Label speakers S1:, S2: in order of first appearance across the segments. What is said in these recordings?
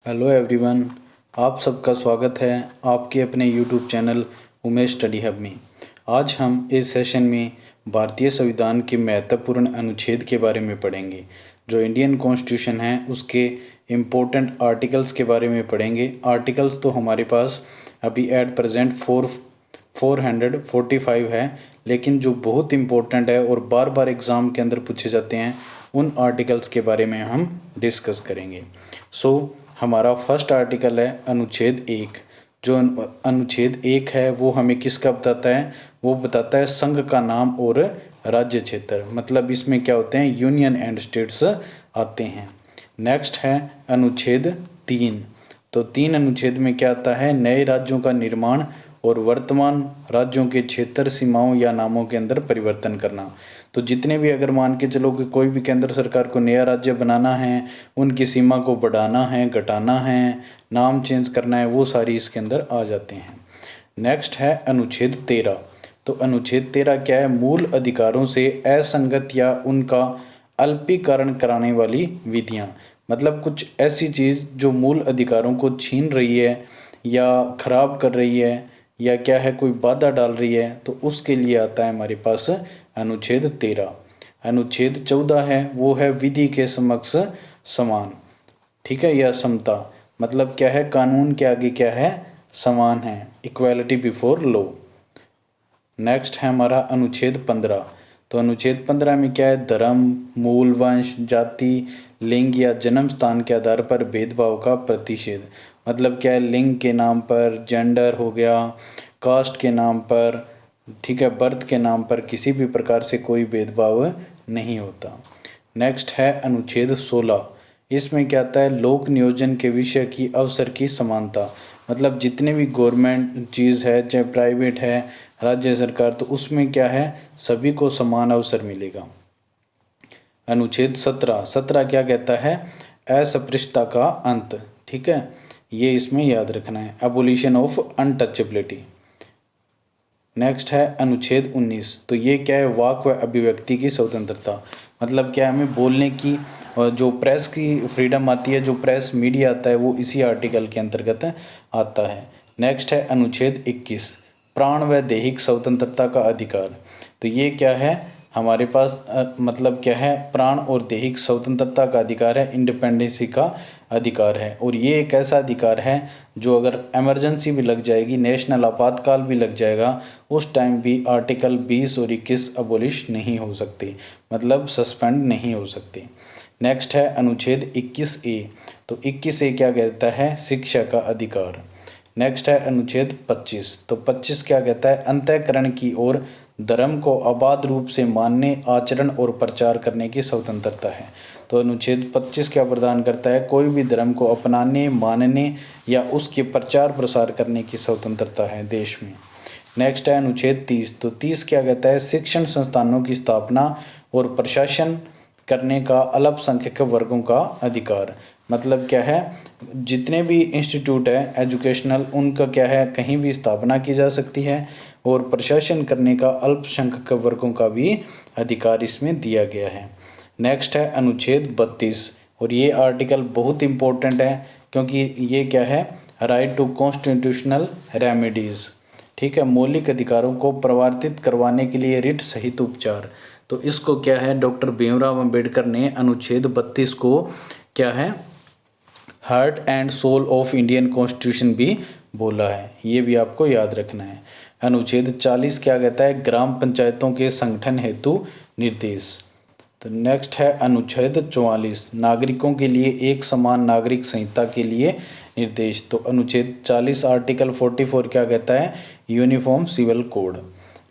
S1: Hello everyone. आप सबका स्वागत है आपके अपने YouTube channel Umesh study hub में। आज हम इस सेशन में भारतीय संविधान के महत्वपूर्ण अनुच्छेद के बारे में पढ़ेंगे। जो इंडियन कॉन्स्टिट्यूशन है उसके इम्पोर्टेंट आर्टिकल्स के बारे में पढ़ेंगे। आर्टिकल्स तो हमारे पास अभी एट प्रेजेंट 445 है, लेकिन जो बहुत इम्पोर्टेंट है और बार बार एग्ज़ाम के अंदर पूछे जाते हैं उन आर्टिकल्स के बारे में हम डिस्कस करेंगे। हमारा फर्स्ट आर्टिकल है अनुच्छेद 1। जो अनुच्छेद 1 है वो हमें किसका बताता है? वो बताता है संघ का नाम और राज्य क्षेत्र। मतलब इसमें क्या होते हैं? यूनियन एंड स्टेट्स आते हैं। नेक्स्ट है अनुच्छेद 3। तो 3 अनुच्छेद में क्या आता है? नए राज्यों का निर्माण और वर्तमान राज्यों के क्षेत्र सीमाओं या नामों के अंदर परिवर्तन करना। तो जितने भी, अगर मान के चलो कि कोई भी केंद्र सरकार को नया राज्य बनाना है, उनकी सीमा को बढ़ाना है, घटाना है, नाम चेंज करना है, वो सारी इसके अंदर आ जाते हैं। नेक्स्ट है अनुच्छेद 13। तो अनुच्छेद 13 क्या है? मूल अधिकारों से असंगत या उनका अल्पीकरण कराने वाली विधियां। मतलब कुछ ऐसी चीज़ जो मूल अधिकारों को छीन रही है या खराब कर रही है या क्या है, कोई बाधा डाल रही है, तो उसके लिए आता है हमारे पास अनुच्छेद 13। अनुच्छेद 14 है वो है विधि के समक्ष समान, ठीक है, या समता। मतलब क्या है? कानून के आगे क्या है? समान है, इक्वालिटी बिफोर लॉ। नेक्स्ट है हमारा अनुच्छेद 15। तो अनुच्छेद 15 में क्या है? धर्म, मूल वंश, जाति, लिंग या जन्म स्थान के आधार पर भेदभाव का प्रतिषेध। मतलब क्या है? लिंग के नाम पर, जेंडर हो गया, कास्ट के नाम पर, ठीक है, बर्थ के नाम पर किसी भी प्रकार से कोई भेदभाव नहीं होता। नेक्स्ट है अनुच्छेद 16। इसमें क्या आता है? लोक नियोजन के विषय की अवसर की समानता। मतलब जितने भी गवर्नमेंट चीज़ है, चाहे प्राइवेट है, राज्य सरकार, तो उसमें क्या है? सभी को समान अवसर मिलेगा। अनुच्छेद 17 क्या कहता है? अस्पृश्यता का अंत, ठीक है, ये इसमें याद रखना है, एबोलिशन ऑफ अनटचेबिलिटी। नेक्स्ट है अनुच्छेद 19। तो ये क्या है? वाक व अभिव्यक्ति की स्वतंत्रता। मतलब क्या है? हमें बोलने की और जो प्रेस की फ्रीडम आती है, जो प्रेस मीडिया आता है, वो इसी आर्टिकल के अंतर्गत आता है। नेक्स्ट है अनुच्छेद 21। प्राण व दैहिक स्वतंत्रता का अधिकार। तो ये क्या है? हमारे पास मतलब क्या है? प्राण और दैहिक स्वतंत्रता का अधिकार है, इंडिपेंडेंसी का अधिकार है। और ये एक ऐसा अधिकार है जो अगर इमरजेंसी भी लग जाएगी, नेशनल आपातकाल भी लग जाएगा, उस टाइम भी आर्टिकल 20 और 21 अबोलिश नहीं हो सकते, मतलब सस्पेंड नहीं हो सकते। नेक्स्ट है अनुच्छेद 21A। तो 21A क्या कहता है? शिक्षा का अधिकार। नेक्स्ट है अनुच्छेद 25। तो 25 क्या कहता है? अंतःकरण की ओर धर्म को अबाध रूप से मानने, आचरण और प्रचार करने की स्वतंत्रता है। तो अनुच्छेद 25 क्या प्रदान करता है? कोई भी धर्म को अपनाने, मानने या उसके प्रचार प्रसार करने की स्वतंत्रता है देश में। नेक्स्ट है अनुच्छेद 30। तो 30 क्या कहता है? शिक्षण संस्थानों की स्थापना और प्रशासन करने का अल्पसंख्यक वर्गों का अधिकार। मतलब क्या है? जितने भी इंस्टीट्यूट है एजुकेशनल, उनका क्या है? कहीं भी स्थापना की जा सकती है और प्रशासन करने का अल्पसंख्यक वर्गों का भी अधिकार इसमें दिया गया है। नेक्स्ट है अनुच्छेद 32। और ये आर्टिकल बहुत इम्पोर्टेंट है क्योंकि ये क्या है? राइट टू कॉन्स्टिट्यूशनल रेमेडीज़, ठीक है, मौलिक अधिकारों को प्रवर्तित करवाने के लिए रिट सहित उपचार। तो इसको क्या है? डॉक्टर भीमराव अंबेडकर ने अनुच्छेद 32 को क्या है? Heart and soul of Indian constitution भी बोला है, ये भी आपको याद रखना है। अनुच्छेद 40 क्या कहता है? ग्राम पंचायतों के संगठन हेतु निर्देश। तो नेक्स्ट है अनुच्छेद 44। नागरिकों के लिए एक समान नागरिक संहिता के लिए निर्देश। तो अनुच्छेद 40 आर्टिकल 44 क्या कहता है? Uniform civil code.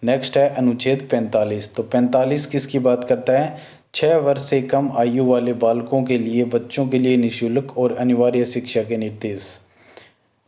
S1: नेक्स्ट है अनुच्छेद 45। तो 45 किसकी बात करता है? 6 वर्ष से कम आयु वाले बालकों के लिए, बच्चों के लिए निःशुल्क और अनिवार्य शिक्षा के निर्देश।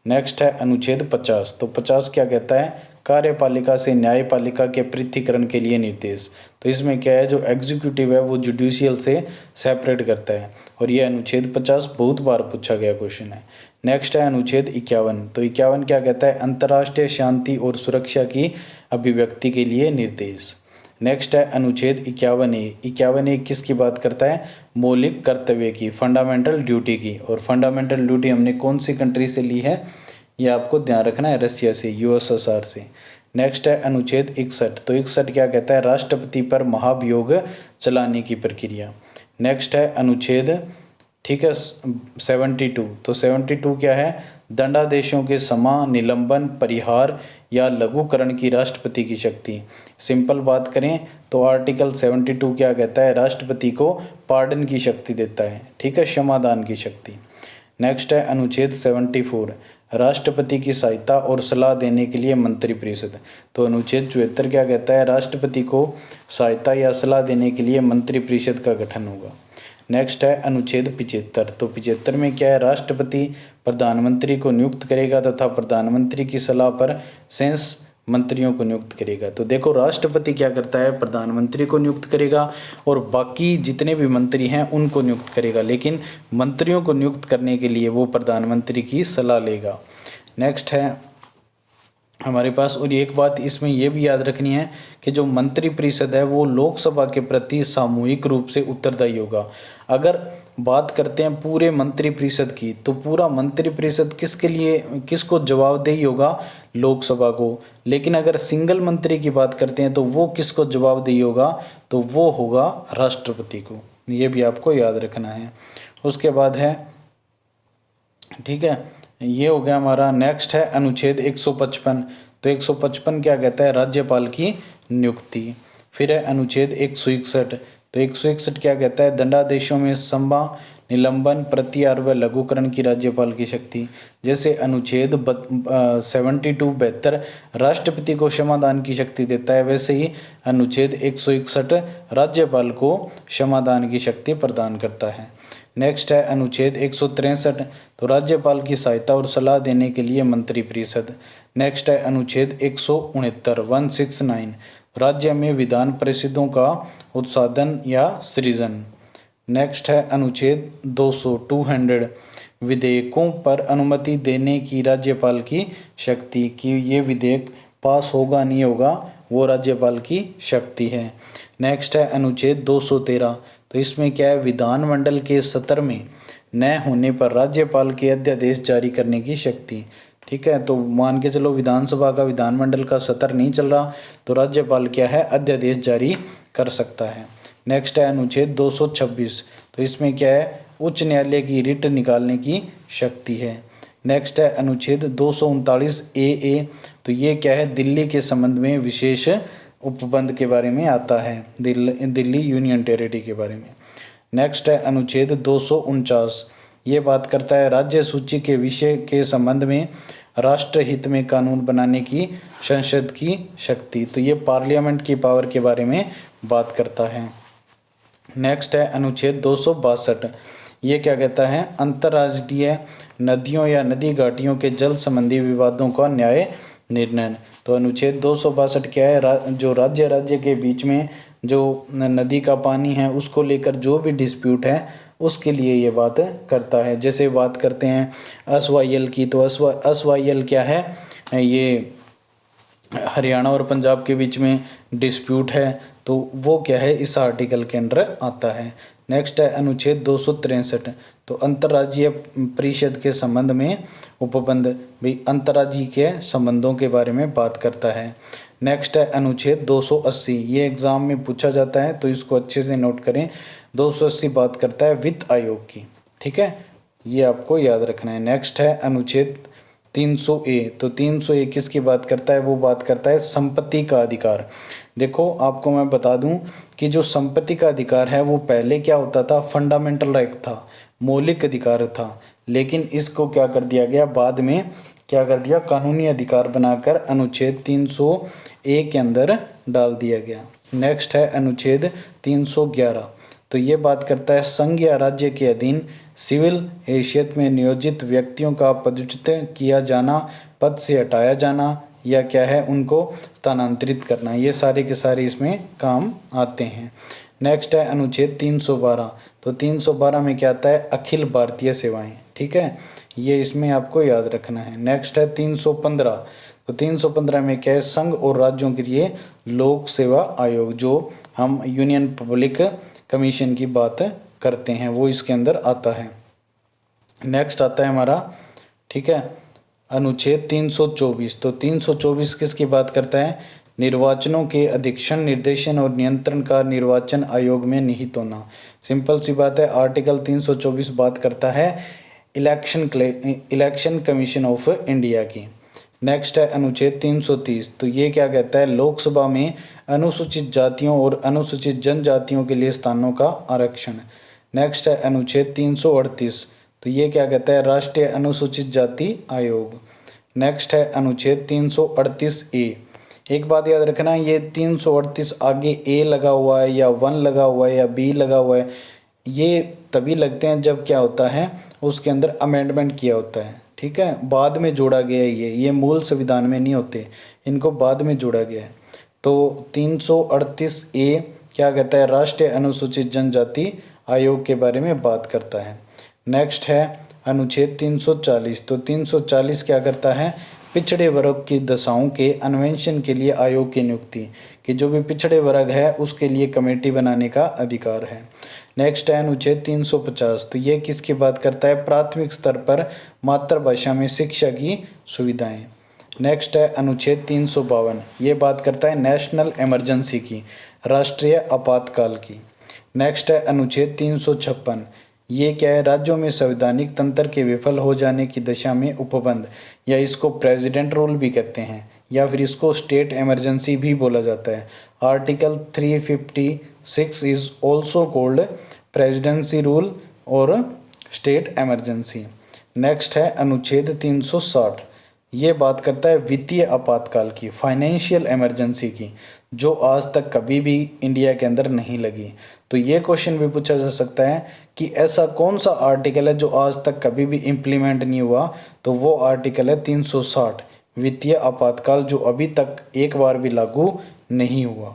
S1: नेक्स्ट है अनुच्छेद 50। तो 50 क्या कहता है? कार्यपालिका से न्यायपालिका के पृथक्करण के लिए निर्देश। तो इसमें क्या है? जो एग्जीक्यूटिव है वो जुडिशियल से सेपरेट करता है। और ये अनुच्छेद 50 बहुत बार पूछा गया क्वेश्चन है। नेक्स्ट है अनुच्छेद 51। तो 51 क्या कहता है? अंतर्राष्ट्रीय शांति और सुरक्षा की अभिव्यक्ति के लिए निर्देश। नेक्स्ट है अनुच्छेद 51A। 51A किसकी बात करता है? मौलिक कर्तव्य की, फंडामेंटल ड्यूटी की। और फंडामेंटल ड्यूटी हमने कौन सी कंट्री से ली है? ये आपको ध्यान रखना है, रसिया से, यूएसएसआर से। नेक्स्ट है अनुच्छेद 61। तो 61 क्या कहता है? राष्ट्रपति पर महाभियोग चलाने की प्रक्रिया। नेक्स्ट है अनुच्छेद, ठीक है, 72। तो 72 क्या है? दंडादेशों के समा, निलंबन, परिहार या लघुकरण की राष्ट्रपति की शक्ति। सिंपल बात करें तो आर्टिकल 72 क्या कहता है? राष्ट्रपति को पार्डन की शक्ति देता है, ठीक है, क्षमादान की शक्ति। नेक्स्ट है अनुच्छेद 74। राष्ट्रपति की सहायता और सलाह देने के लिए मंत्रिपरिषद। तो अनुच्छेद 74 क्या कहता है? राष्ट्रपति को सहायता या सलाह देने के लिए मंत्रिपरिषद का गठन होगा। नेक्स्ट है अनुच्छेद 75। तो 75 में क्या है? राष्ट्रपति प्रधानमंत्री को नियुक्त करेगा तथा प्रधानमंत्री की सलाह पर शेष मंत्रियों को नियुक्त करेगा। तो देखो, राष्ट्रपति क्या करता है? प्रधानमंत्री को नियुक्त करेगा और बाकी जितने भी मंत्री हैं उनको नियुक्त करेगा, लेकिन मंत्रियों को नियुक्त करने के लिए वो प्रधानमंत्री की सलाह लेगा। नेक्स्ट है हमारे पास, और एक बात इसमें यह भी याद रखनी है कि जो मंत्रिपरिषद है वो लोकसभा के प्रति सामूहिक रूप से उत्तरदायी होगा। अगर बात करते हैं पूरे मंत्रिपरिषद की, तो पूरा मंत्रिपरिषद किसके लिए, किसको जवाबदेही होगा? लोकसभा को। लेकिन अगर सिंगल मंत्री की बात करते हैं तो वो किसको जवाबदेही होगा? तो वो होगा राष्ट्रपति को। ये भी आपको याद रखना है। उसके बाद है, ठीक है, ये हो गया हमारा। नेक्स्ट है अनुच्छेद 155। तो 155 क्या कहता है? राज्यपाल की नियुक्ति। फिर है अनुच्छेद 161। तो 161 क्या कहता है? दंडादेशों में संभा, निलंबन, प्रत्याहार व लघुकरण की राज्यपाल की शक्ति। जैसे अनुच्छेद 72 राष्ट्रपति को क्षमादान की शक्ति देता है, वैसे ही अनुच्छेद 161 राज्यपाल को क्षमादान की शक्ति प्रदान करता है। नेक्स्ट है अनुच्छेद 163। तो राज्यपाल की सहायता और सलाह देने के लिए मंत्रिपरिषद। नेक्स्ट है अनुच्छेद 169 राज्य में विधान परिषदों का उत्साधन या सृजन। नेक्स्ट है अनुच्छेद 200 विधेयकों पर अनुमति देने की राज्यपाल की शक्ति, कि ये विधेयक पास होगा नहीं होगा वो राज्यपाल की शक्ति है। नेक्स्ट है अनुच्छेद 213। तो इसमें क्या है? विधानमंडल के सत्र में न होने पर राज्यपाल के अध्यादेश जारी करने की शक्ति। ठीक है, तो मान के चलो विधानसभा का, विधानमंडल का सत्र नहीं चल रहा तो राज्यपाल क्या है? अध्यादेश जारी कर सकता है। नेक्स्ट है अनुच्छेद 226। तो इसमें क्या है? उच्च न्यायालय की रिट निकालने की शक्ति है। नेक्स्ट है अनुच्छेद 239 ए। तो ये क्या है? दिल्ली के संबंध में विशेष उपबंध के बारे में आता है, दिल्ली यूनियन टेरिटरी के बारे में। नेक्स्ट है अनुच्छेद 249। ये बात करता है राज्य सूची के विषय के संबंध में राष्ट्रहित में कानून बनाने की संसद की शक्ति। तो ये पार्लियामेंट की पावर के बारे में बात करता है। नेक्स्ट है अनुच्छेद 262। ये क्या कहता है? अंतर्राष्ट्रीय नदियों या नदी घाटियों के जल संबंधी विवादों का न्याय निर्णय। तो अनुच्छेद 262 क्या है? जो राज्य के बीच में जो नदी का पानी है उसको लेकर जो भी डिस्प्यूट है उसके लिए ये बात करता है। जैसे बात करते हैं SYL की, तो SYL क्या है? ये हरियाणा और पंजाब के बीच में डिस्प्यूट है, तो वो क्या है? इस आर्टिकल के अंडर आता है। नेक्स्ट है अनुच्छेद 263। तो अंतर्राज्यीय परिषद के संबंध में उपबंध, भी अंतर्राज्यीय के संबंधों के बारे में बात करता है। नेक्स्ट है अनुच्छेद 280। ये एग्जाम में पूछा जाता है तो इसको अच्छे से नोट करें। 280 बात करता है वित्त आयोग की, ठीक है, ये आपको याद रखना है। नेक्स्ट है अनुच्छेद 300A। तो 300A किसकी बात करता है? वो बात करता है संपत्ति का अधिकार। देखो, आपको मैं बता दूं कि जो संपत्ति का अधिकार है वो पहले क्या होता था? फंडामेंटल राइट था, मौलिक अधिकार था, लेकिन इसको क्या कर दिया गया? बाद में क्या कर दिया? कानूनी अधिकार बनाकर अनुच्छेद 300A के अंदर डाल दिया गया। नेक्स्ट है अनुच्छेद 311। तो ये बात करता है संघ या राज्य के अधीन सिविल हैसियत में नियोजित व्यक्तियों का पदच्युत किया जाना, पद से हटाया जाना या क्या है? उनको स्थानांतरित करना। ये सारे के सारे इसमें काम आते हैं। नेक्स्ट है अनुच्छेद 312। तो 312 में क्या आता है? अखिल भारतीय सेवाएं, ठीक है, ये इसमें आपको याद रखना है। नेक्स्ट है 315। तो 315 में क्या है, संघ और राज्यों के लिए लोक सेवा आयोग, जो हम यूनियन पब्लिक कमीशन की बात करते हैं, वो इसके अंदर आता है। नेक्स्ट आता है हमारा, ठीक है, अनुच्छेद 324। तो 324 किसकी बात करता है, निर्वाचनों के अधीक्षण, निर्देशन और नियंत्रण का निर्वाचन आयोग में निहित होना। सिंपल सी बात है, आर्टिकल 324 बात करता है इलेक्शन कमीशन ऑफ इंडिया की। नेक्स्ट है अनुच्छेद 330। तो ये क्या कहता है, लोकसभा में अनुसूचित जातियों और अनुसूचित जनजातियों के लिए स्थानों का आरक्षण। नेक्स्ट है अनुच्छेद 338। तो ये क्या कहता है, राष्ट्रीय अनुसूचित जाति आयोग। नेक्स्ट है अनुच्छेद 338 ए। एक बात याद रखना, ये 338 आगे ए लगा हुआ है या 1 लगा हुआ है या बी लगा हुआ है, ये तभी लगते हैं जब क्या होता है, उसके अंदर अमेंडमेंट किया होता है, ठीक है, बाद में जोड़ा गया है। ये मूल संविधान में नहीं होते, इनको बाद में जोड़ा गया है। तो 338 ए क्या कहता है, राष्ट्रीय अनुसूचित जनजाति आयोग के बारे में बात करता है। नेक्स्ट है अनुच्छेद 340। तो 340 क्या करता है, पिछड़े वर्ग की दशाओं के अन्वेषण के लिए आयोग की नियुक्ति, कि जो भी पिछड़े वर्ग है उसके लिए कमेटी बनाने का अधिकार है। नेक्स्ट है अनुच्छेद 350। तो ये किसकी बात करता है, प्राथमिक स्तर पर मातृभाषा में शिक्षा की सुविधाएं। नेक्स्ट है अनुच्छेद 352। ये बात करता है नेशनल इमरजेंसी की, राष्ट्रीय आपातकाल की। नेक्स्ट है अनुच्छेद 356। ये क्या है, राज्यों में संवैधानिक तंत्र के विफल हो जाने की दशा में उपबंध, या इसको प्रेसिडेंट रूल भी कहते हैं, या फिर इसको स्टेट इमरजेंसी भी बोला जाता है। Article 356 is also called presidency rule और स्टेट इमरजेंसी। नेक्स्ट है अनुच्छेद 360। ये बात करता है वित्तीय आपातकाल की, फाइनेंशियल इमरजेंसी की, जो आज तक कभी भी इंडिया के अंदर नहीं लगी। तो ये क्वेश्चन भी पूछा जा सकता है कि ऐसा कौन सा आर्टिकल है जो आज तक कभी भी इम्प्लीमेंट नहीं हुआ, तो वो आर्टिकल है 360, वित्तीय आपातकाल, जो अभी तक एक बार भी लागू नहीं हुआ।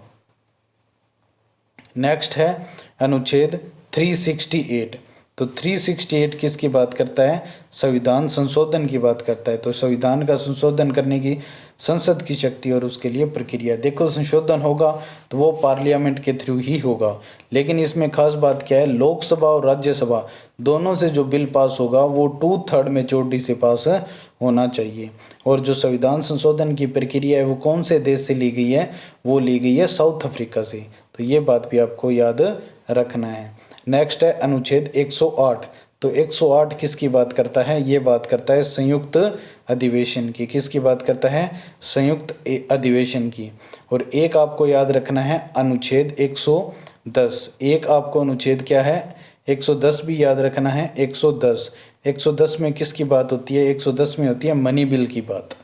S1: नेक्स्ट है अनुच्छेद 368। तो 368 किसकी बात करता है, संविधान संशोधन की बात करता है। तो संविधान का संशोधन करने की संसद की शक्ति और उसके लिए प्रक्रिया। देखो, संशोधन होगा तो वो पार्लियामेंट के थ्रू ही होगा, लेकिन इसमें खास बात क्या है, लोकसभा और राज्यसभा दोनों से जो बिल पास होगा वो 2/3 मेजॉरिटी से पास होना चाहिए। और जो संविधान संशोधन की प्रक्रिया है वो कौन से देश से ली गई है, वो ली गई है साउथ अफ्रीका से। तो ये बात भी आपको याद रखना है। नेक्स्ट है अनुच्छेद 108। तो 108 किसकी बात करता है, ये बात करता है संयुक्त अधिवेशन की। किसकी बात करता है, संयुक्त अधिवेशन की। और एक आपको याद रखना है अनुच्छेद 110। एक आपको अनुच्छेद क्या है, 110 भी याद रखना है। 110 में किसकी बात होती है, 110 में होती है मनी बिल की बात।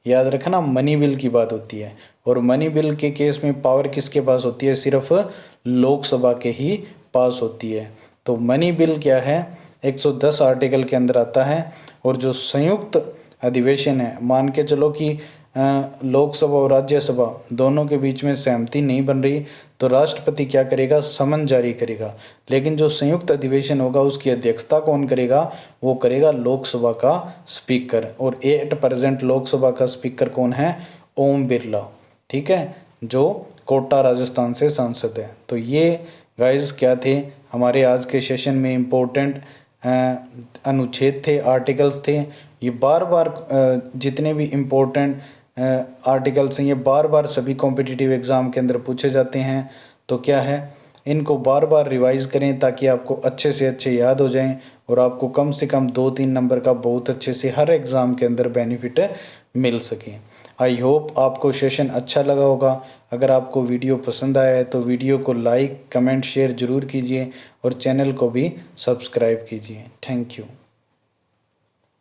S1: याद रखना, मनी बिल की बात होती है। और मनी बिल के केस में पावर किसके पास होती है, सिर्फ लोकसभा के ही पास होती है। तो मनी बिल क्या है, 110 आर्टिकल के अंदर आता है। और जो संयुक्त अधिवेशन है, मान के चलो कि लोकसभा और राज्यसभा दोनों के बीच में सहमति नहीं बन रही, तो राष्ट्रपति क्या करेगा, समन जारी करेगा। लेकिन जो संयुक्त अधिवेशन होगा उसकी अध्यक्षता कौन करेगा, वो करेगा लोकसभा का स्पीकर। और एट प्रेजेंट लोकसभा का स्पीकर कौन है, ओम बिरला, ठीक है, जो कोटा राजस्थान से सांसद है। तो ये गाइस क्या थे हमारे आज के सेशन में इम्पोर्टेंट अनुच्छेद थे, आर्टिकल्स थे। ये बार बार जितने भी इम्पोर्टेंट आर्टिकल्स हैं ये बार बार सभी कॉम्पिटिटिव एग्ज़ाम के अंदर पूछे जाते हैं। तो क्या है, इनको बार बार रिवाइज़ करें ताकि आपको अच्छे से अच्छे याद हो जाएं और आपको कम से कम 2-3 नंबर का बहुत अच्छे से हर एग्ज़ाम के अंदर बेनिफिट मिल सके। आई होप आपको सेशन अच्छा लगा होगा। अगर आपको वीडियो पसंद आया है तो वीडियो को लाइक, कमेंट, शेयर ज़रूर कीजिए और चैनल को भी सब्सक्राइब कीजिए। Thank you.